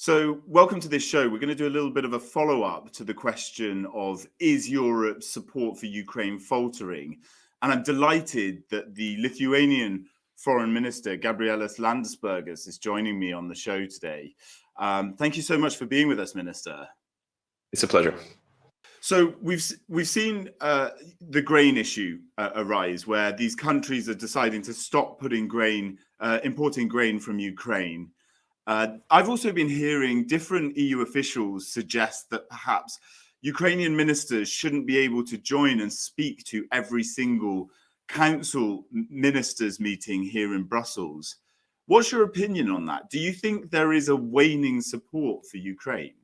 So, welcome to this show. We're going to do a little bit of a follow-up to the question of, is Europe's support for Ukraine faltering? And I'm delighted that the Lithuanian Foreign Minister, Gabrielius Landsbergis, is joining me on the show today. Thank you so much for being with us, Minister. It's a pleasure. So we've seen the grain issue arise, where these countries are deciding to stop putting importing grain from Ukraine. I've also been hearing different EU officials suggest that perhaps Ukrainian ministers shouldn't be able to join and speak to every single council ministers meeting here in Brussels. What's your opinion on that? Do you think there is a waning support for Ukraine?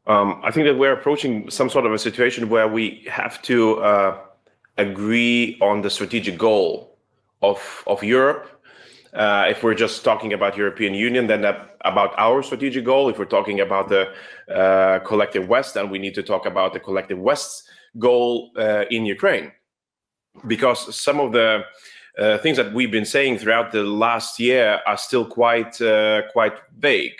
I think that we're approaching some sort of a situation where we have to agree on the strategic goal of Europe. If we're just talking about European Union, then about our strategic goal. If we're talking about the collective West, then we need to talk about the collective West's goal in Ukraine. Because some of the things that we've been saying throughout the last year are still quite vague.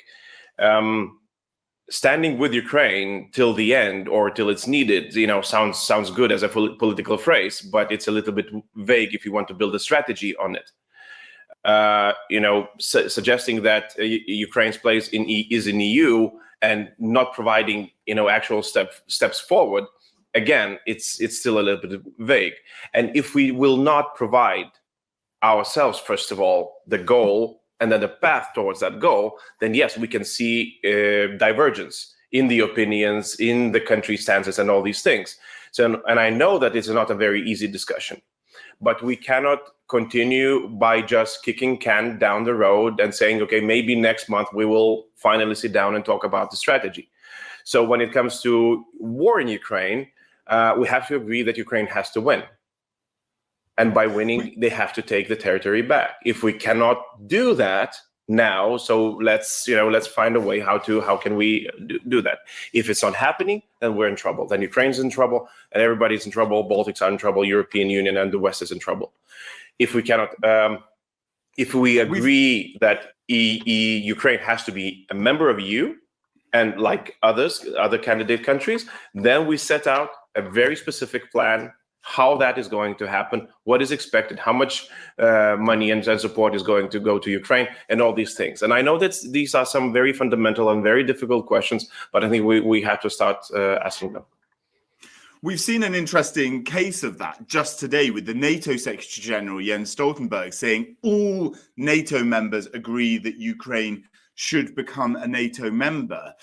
Standing with Ukraine till the end or till it's needed, sounds good as a political phrase, but it's a little bit vague if you want to build a strategy on it. Suggesting that Ukraine's place is in EU and not providing, actual steps forward. Again, it's still a little bit vague. And if we will not provide ourselves, first of all, the goal and then the path towards that goal, then yes, we can see divergence in the opinions, in the country stances, and all these things. So, and I know that it's not a very easy discussion, but we cannot continue by just kicking can down the road and saying, okay, maybe next month we will finally sit down and talk about the strategy. So when it comes to war in Ukraine, we have to agree that Ukraine has to win. And by winning, they have to take the territory back. If we cannot do that now, so let's find a way how can we do that. If it's not happening, then we're in trouble. Then Ukraine's in trouble, and everybody's in trouble. Baltics are in trouble. European Union and the West is in trouble. If we cannot, if we agree that Ukraine has to be a member of EU, and like other candidate countries, then we set out a very specific plan. How that is going to happen, what is expected, how much money and support is going to go to Ukraine, and all these things. And I know that these are some very fundamental and very difficult questions, but I think we have to start asking them. We've seen an interesting case of that just today with the NATO Secretary General, Jens Stoltenberg, saying all NATO members agree that Ukraine should become a NATO member.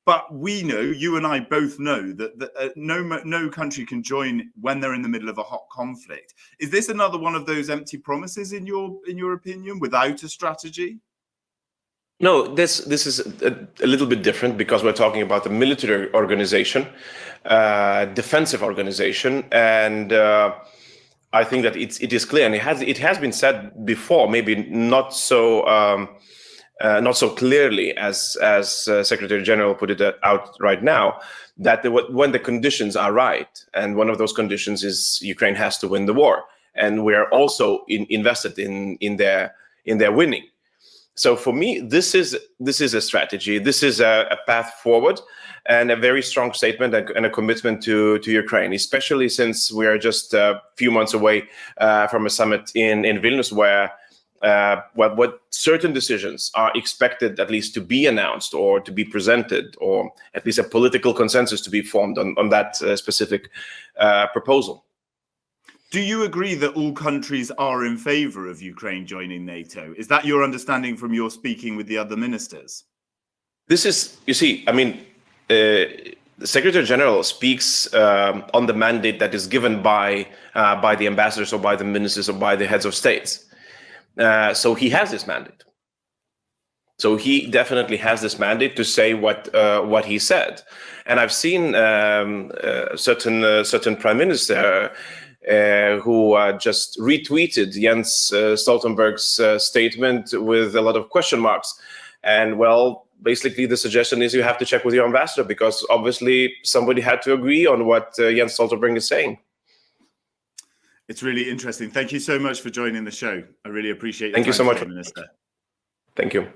But we know, you and I both know, that no country can join when they're in the middle of a hot conflict. Is this another one of those empty promises, in your opinion, without a strategy? No, this is a little bit different because we're talking about a military organization, defensive organization, and I think that it is clear, and it has been said before, maybe not so clearly as Secretary General put it out right now, that when the conditions are right, and one of those conditions is Ukraine has to win the war, and we are also invested in their winning. So for me, this is a strategy. This is a path forward, and a very strong statement and a commitment to Ukraine, especially since we are just a few months away from a summit in Vilnius where. What certain decisions are expected at least to be announced or to be presented, or at least a political consensus to be formed on that specific proposal. Do you agree that all countries are in favor of Ukraine joining NATO? Is that your understanding from your speaking with the other ministers? This is, you see, I mean, the Secretary General speaks on the mandate that is given by the ambassadors or by the ministers or by the heads of states. So he has this mandate. So he definitely has this mandate to say what he said. And I've seen certain prime minister who just retweeted Jens Stoltenberg's statement with a lot of question marks. And well, basically the suggestion is you have to check with your ambassador, because obviously somebody had to agree on what Jens Stoltenberg is saying. It's really interesting. Thank you so much for joining the show. I really appreciate your Thank you so much, Minister. Thank you.